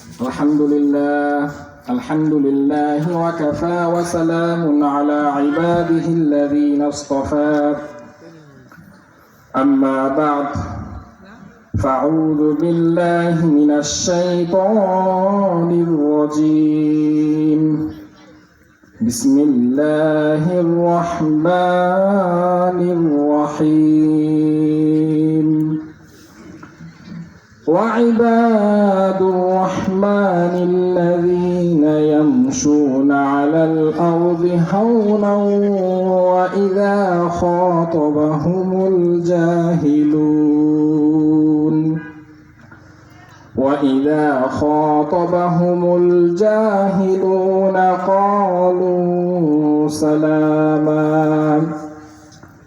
الحمد لله وكفى وسلام على عباده الذين اصطفى أما بعد فأعوذ بالله من الشيطان الرجيم بسم الله الرحمن الرحيم وعباد الرحمن الذين يمشون على الأرض هونا وإذا خاطبهم الجاهلون قالوا سلاما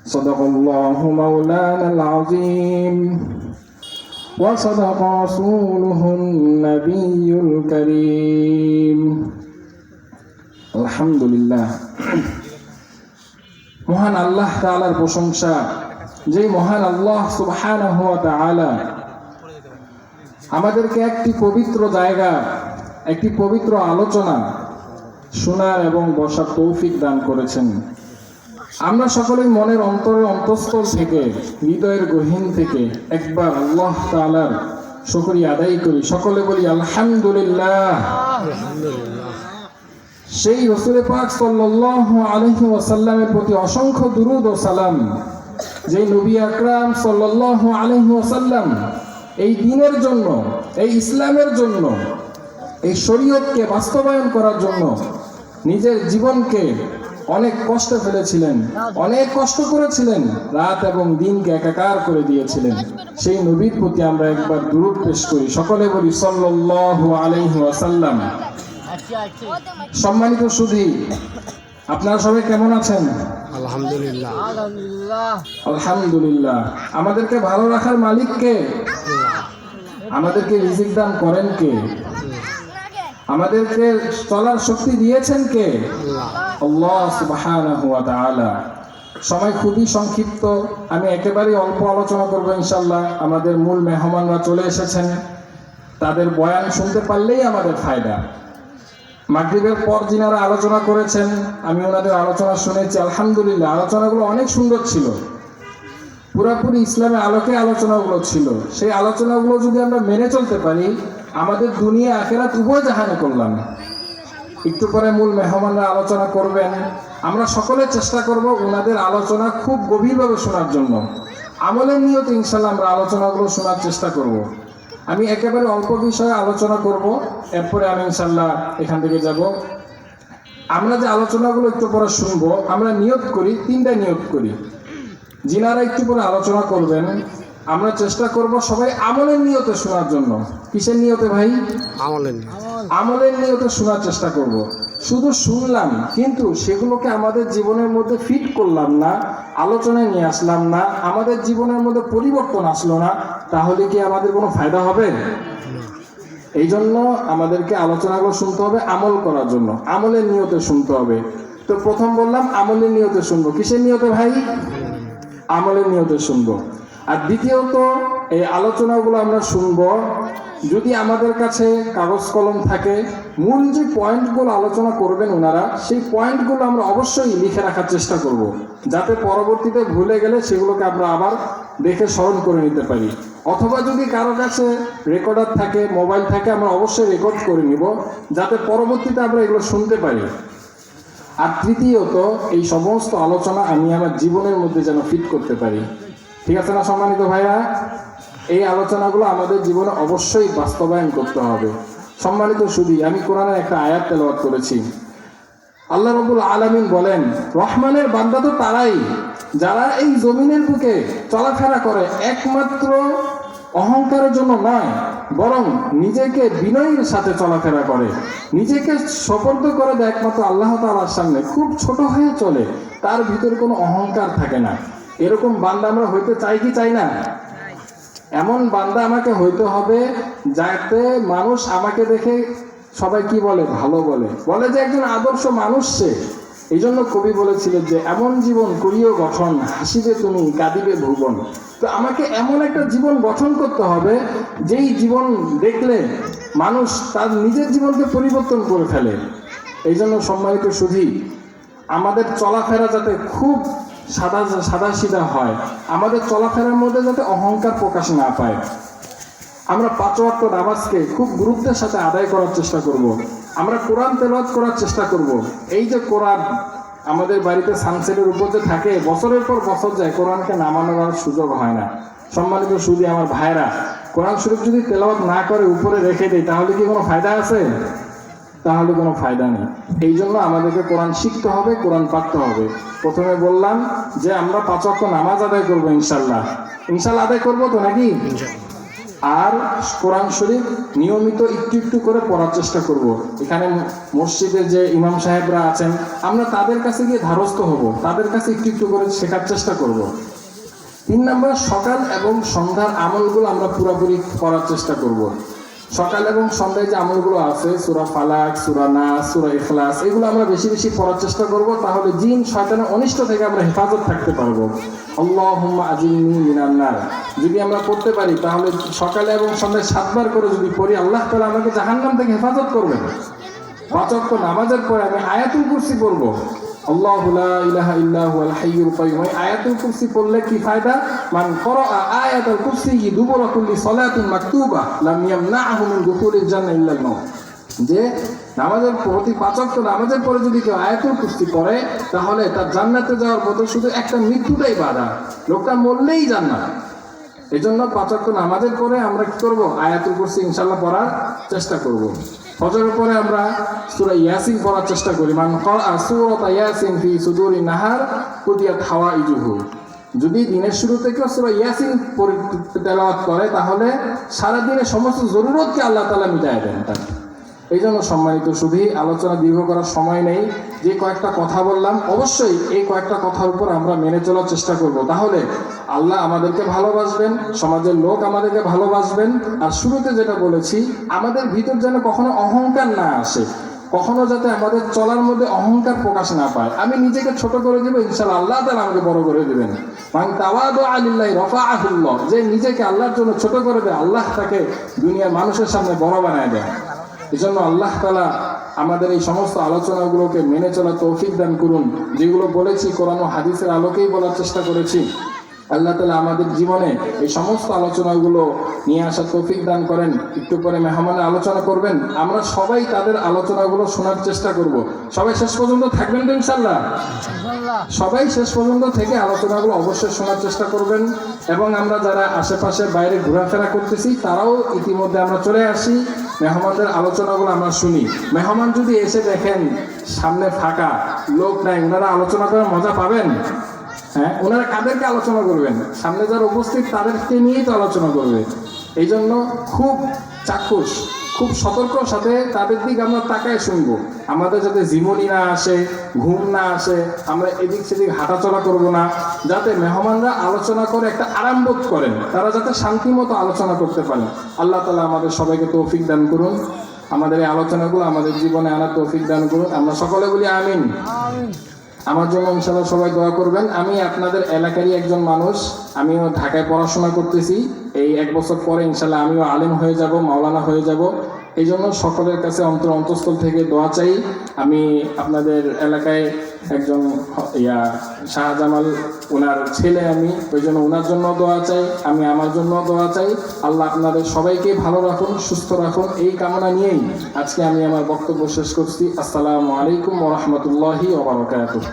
صدق الله مولانا العظيم وصدق رسوله النبي الكريم الحمد لله মহান আল্লাহ তাআলার প্রশংসা, যে মহান আল্লাহ সুবহানাহু ওয়া তাআলা আমাদেরকে একটি পবিত্র জায়গা, একটি পবিত্র আলোচনা শোনার এবং বসার তৌফিক দান করেছেন। আমরা সকলেই মনের অন্তরের অন্তঃস্থল থেকে, হৃদয়ের গহীন থেকে একবার আল্লাহ তাআলার শুকরিয়া আদায় করি। সকলে বলি আলহামদুলিল্লাহ। সেই রাসূল পাক সাল্লাল্লাহু আলাইহি ওয়াসাল্লামের প্রতি অসংখ্য দুরূদ ও সালাম, যে নবী আকরাম সাল্লাল্লাহু আলাইহি ওয়াসাল্লাম এই দ্বীনের জন্য, এই ইসলামের জন্য, এই শরীয়তকে বাস্তবায়ন করার জন্য নিজের জীবনকে অনেক কষ্ট ফেলেছিলেন, অনেক কষ্ট করেছিলেন, রাত এবং দিনকে একাকার করে দিয়েছিলেন। সেই নবীর প্রতি আমরা একবার দুরূদ পেশ করি। সকলে বলি সাল্লাল্লাহু আলাইহি ওয়াসাল্লাম। সম্মানিত সুধী, আপনারা সবাই কেমন আছেন? আলহামদুলিল্লাহ। আলহামদুলিল্লাহ। আমাদেরকে ভালো রাখার মালিক কে? আমাদেরকে রিজিক দান করেন কে? আমাদেরকে চলার শক্তি দিয়েছেন কে? আল্লাহ সুবহানাহু ওয়া তাআলা। সময় খুবই সংক্ষিপ্ত, আমি একেবারে অল্প আলোচনা করব ইনশাআল্লাহ। আমাদের মূল মেহমানরা চলে এসেছেন, তাদের বয়ান শুনতে পারলেই আমাদের ফায়দা। মাগরিবের পর যিনারা আলোচনা করেছেন, আমি ওনাদের আলোচনা শুনেছি, আলহামদুলিল্লাহ। আলোচনাগুলো অনেক সুন্দর ছিল, পুরাপুরি ইসলামের আলোকে আলোচনাগুলো ছিল। সেই আলোচনাগুলো যদি আমরা মেনে চলতে পারি, আমাদের দুনিয়া আখিরাত উভয় জাহানে করলাম। একটু পরে মূল মেহমানরা আলোচনা করবেন, আমরা সকলে চেষ্টা করব ওনাদের আলোচনা খুব গভীরভাবে শোনার জন্য। আমলের নিয়তে ইনশাআল্লাহ আমরা আলোচনাগুলো শোনার চেষ্টা করব। আমি একেবারে অল্প বিষয়ে আলোচনা করব, এরপরে আমি ইনশাআল্লাহ এখান থেকে যাব। আমরা যে আলোচনাগুলো একটু পরে শুনবো, আমরা নিয়ত করি, তিনটা নিয়ত করি। যিনারা একটু পরে আলোচনা করবেন, আমরা চেষ্টা করব সবাই আমলের নিয়তে শোনার জন্য। কিসের নিয়তে ভাই? আমলের নিয়তে শোনার চেষ্টা করব। শুধু শুনলাম কিন্তু সেগুলোকে আমাদের জীবনের মধ্যে ফিট করলাম না, আলোচনায় নিয়ে আসলাম না, আমাদের জীবনের মধ্যে পরিবর্তন আসলো না, তাহলে কি আমাদের কোনো ফায়দা হবে? এই জন্য আমাদেরকে আলোচনাগুলো শুনতে হবে আমল করার জন্য, আমলের নিয়তে শুনতে হবে। তো প্রথম বললাম আমলের নিয়তে শুনবো। কিসের নিয়তে ভাই? আমলের নিয়তে শুনবো। আর দ্বিতীয়ত, এই আলোচনাগুলো আমরা শুনবো, যদি আমাদের কাছে কাগজ কলম থাকে, মূল যে পয়েন্টগুলো আলোচনা করবেন ওনারা, সেই পয়েন্টগুলো আমরা অবশ্যই লিখে রাখার চেষ্টা করব, যাতে পরবর্তীতে ভুলে গেলে সেগুলোকে আমরা আবার দেখে স্মরণ করে নিতে পারি। অথবা যদি কারো কাছে রেকর্ডার থাকে, মোবাইল থাকে, আমরা অবশ্যই রেকর্ড করে নিব, যাতে পরবর্তীতে আমরা এগুলো শুনতে পারি। আর তৃতীয়ত, এই সমস্ত আলোচনা আমি আমার জীবনের মধ্যে যেন ফিট করতে পারি। ঠিক আছে না সম্মানিত ভাইয়া? এই আলোচনাগুলো আমাদের জীবনে অবশ্যই বাস্তবায়ন করতে হবে। সম্মানিত সুধী, আমি কোরআনের একটা আয়াত তেলাওয়াত করেছি। আল্লাহ রাব্বুল আলামিন বলেন, রহমানের বান্দা তো তারাই যারা এই জমিনের বুকে চলাফেরা করে একমাত্র অহংকারের জন্য নয়, বরং নিজেকে বিনয়ের সাথে চলাফেরা করে, নিজেকে সোপর্দ করে দেয় একমাত্র আল্লাহ তাআলার সামনে, খুব ছোট হয়ে চলে, তার ভিতরে কোনো অহংকার থাকে না। এরকম বান্দা আমরা হইতে চাই কি চাই না? এমন বান্দা আমাকে হইতে হবে যাতে মানুষ আমাকে দেখে সবাই কি বলে? ভালো বলে, বলে যে একজন আদর্শ মানুষ সে। এই জন্য কবি বলেছিলেন যে এমন জীবন করিও গঠন, হাসিবে তুমি কাঁদিবে ভুবন। তো আমাকে এমন একটা জীবন গঠন করতে হবে যেই জীবন দেখলে মানুষ তার নিজের জীবনকে পরিবর্তন করে ফেলে। এই জন্য সম্মানিত সুধী, আমাদের চলাফেরা যাতে খুব সাদা সিধা হয়, আমাদের চলাফেরার মধ্যে যাতে অহংকার প্রকাশ না পায়। আমরা 5 ওয়াক্ত নামাজকে খুব গুরুত্বের সাথে আদায় করার চেষ্টা করব। আমরা কোরআন তেলাওয়াত করার চেষ্টা করব। এই যে কোরআন আমাদের বাড়িতে সানসেটের উপর যে থাকে, বছরের পর বছর যায়, কোরআনকে নামানোর সুযোগ হয় না। সম্মানিত সুধী আমার ভাইরা, কোরআন শরীফ যদি তেলাওয়াত না করে উপরে রেখে দেয়, তাহলে কি কোনো ফায়দা আছে? তাহলে কোনো ফায়দা নেই। এই জন্য আমাদেরকে কোরআন শিখতে হবে, কোরআন পড়তে হবে। প্রথমে বললাম যে আমরা 5 ওয়াক্ত নামাজ আদায় করবো ইনশাল্লাহ আদায় করবো তো নাকি? আর কোরআন শরীফ নিয়মিত একটু একটু করে পড়ার চেষ্টা করব। এখানে মসজিদের যে ইমাম সাহেবরা আছেন, আমরা তাদের কাছে গিয়ে ধারস্থ হব, তাদের কাছে একটু একটু করে শেখার চেষ্টা করব। 3 নম্বর, সকাল এবং সন্ধ্যার আমলগুলো আমরা পুরোপুরি করার চেষ্টা করব। সকাল এবং সন্ধ্যায় যে আমলগুলো আছে, সূরা ফালাক, সূরা নাস, সূরা ইখলাস, এগুলো আমরা বেশি বেশি পড়ার চেষ্টা করব। তাহলে জিন শয়তানের অনিষ্ট থেকে আমরা হেফাজত থাকতে পারবো। আল্লাহুম্মা আজিরনি মিনান নার যদি আমরা পড়তে পারি, তাহলে সকালে এবং সন্ধ্যায় 7 বার করে যদি পড়ি, আল্লাহ তাআলা আমাকে জাহান্নাম থেকে হেফাজত করবেন। 5 ওয়াক্ত নামাজের পরে আমি আয়াতুল কুরসি পড়ব, আল্লাহু লা ইলাহা ইল্লা হুয়াল হাইয়ুল কাইয়্যুম। আয়াতুল কুরসি পড়লে কি ফায়দা? মান ক্বারাআ আয়াতুল কুরসি দুবুরা কুল্লি সালাতিন মাকতুবা লাম ইয়ামনাহু মিন দুখুলিল জান্নাহ ইল্লা আল মাউত। যে নামাজের প্রতি 5 ওয়াক্ত নামাজের পরে যদি কেউ আয়াতুল কুরসি পড়ে, তাহলে তার জান্নাতে যাওয়ার পথে শুধু একটা মৃত্যুটাই বাধা, লোকটা মরলেই জান্নাত। এই জন্য 5 ওয়াক্ত নামাজের পরে আমরা কি করব? আয়াতুল কুরসি ইনশাআল্লাহ পড়ার চেষ্টা করব। ফজরের পরে আমরা সূরা ইয়াসিন পড়ার চেষ্টা করি। মান ক্বারাআ সূরাতা ইয়াসিন ফি সুদুরিন নাহার কুদিয়াত হাওয়াইজুহু। যদি দিনের শুরুতে কেউ সূরা ইয়াসিন তেলাওয়াত করে, তাহলে সারা দিনের সমস্ত জরুরতকে আল্লাহ তাআলা মিটায় দেন তার। এই জন্য সম্মানিত সুধী, আলোচনা দীর্ঘ করার সময় নেই। যে কয়েকটা কথা বললাম, অবশ্যই এই কয়েকটা কথার উপর আমরা মেনে চলার চেষ্টা করব। তাহলে আল্লাহ আমাদেরকে ভালোবাসবেন, সমাজের লোক আমাদেরকে ভালোবাসবেন। আর শুরুতে যেটা বলেছি, আমাদের ভিতর যেন কখনো অহংকার না আসে, কখনো যাতে আমাদের চলার মধ্যে অহংকার প্রকাশ না পায়। আমি নিজেকে ছোট করে দেবো, ইনশাআল্লাহ আল্লাহ তাআলা আমাকে বড় করে দেবেন। মান তাওয়াদুআ লিল্লাহি রাফাআহুল্লাহ। যে নিজেকে আল্লাহর জন্য ছোট করে দেয়, আল্লাহ তাকে দুনিয়ার মানুষের সামনে বড় বানায় দেয়। এই জন্য আল্লাহ তাআলা আমাদের এই সমস্ত আলোচনাগুলোকে মেনে চলার তৌফিক দান করুন। যেগুলো বলেছি কোরআন ও হাদিসের আলোকেই বলার চেষ্টা করেছি। আল্লাহ তাআলা আমাদের জীবনে এই সমস্ত আলোচনাগুলো নিয়ে আসার তৌফিক দান করেন। একটু পরে মেহমানের আলোচনা করবেন, আমরা সবাই তাদের আলোচনাগুলো শোনার চেষ্টা করব। সবাই শেষ পর্যন্ত থাকবেন তো ইনশাআল্লাহ? সবাই শেষ পর্যন্ত থেকে আলোচনাগুলো অবশ্যই শোনার চেষ্টা করবেন। এবং আমরা যারা আশেপাশে বাইরে ঘোরাফেরা করতেছি, তারাও ইতিমধ্যে আমরা চলে আসি, মেহমানদের আলোচনাগুলো আমরা শুনি। মেহমান যদি এসে দেখেন সামনে ফাঁকা, লোক নাই, ওনারা আলোচনা করার মজা পাবেন? হ্যাঁ, ওনারা কাদেরকে আলোচনা করবেন? সামনে যারা উপস্থিত তাদেরকে নিয়েই তো আলোচনা করবে। এই জন্য খুব চাক্ষুষ, খুব সতর্কর সাথে তাদের দিক আমরা তাকায় শুনবো। আমাদের যাতে জীবনী না আসে, ঘুম না আসে, আমরা এদিক সেদিক হাঁটাচলা করব না, যাতে মেহমানরা আলোচনা করে একটা আরাম বোধ করেন, তারা যাতে শান্তি মতো আলোচনা করতে পারেন। আল্লাহ তাআলা আমাদের সবাইকে তৌফিক দান করুন, আমাদের এই আলোচনাগুলো আমাদের জীবনে আনার তৌফিক দান করুন। আমরা সকলে বলি আমিন। আমার জন্য ইনশাআল্লাহ সবাই দোয়া করবেন। আমি আপনাদের এলাকারই একজন মানুষ, আমিও ঢাকায় পড়াশোনা করতেছি। এই 1 বছর পরে ইনশাআল্লাহ আমিও আলেম হয়ে যাব, মাওলানা হয়ে যাব। এই জন্য সকলের কাছে অন্তঃস্থল থেকে দোয়া চাই। আমি আপনাদের এলাকায় একজন শাহজামাল, ওনার ছেলে আমি, ওই জন্য ওনার জন্য দোয়া চাই, আমি আমার জন্য দোয়া চাই। আল্লাহ আপনাদের সবাইকে ভালো রাখুন, সুস্থ রাখুন, এই কামনা নিয়েই আজকে আমি আমার বক্তব্য শেষ করছি। আসসালামু আলাইকুম ওয়া রাহমাতুল্লাহি ওয়া বারাকাতুহু।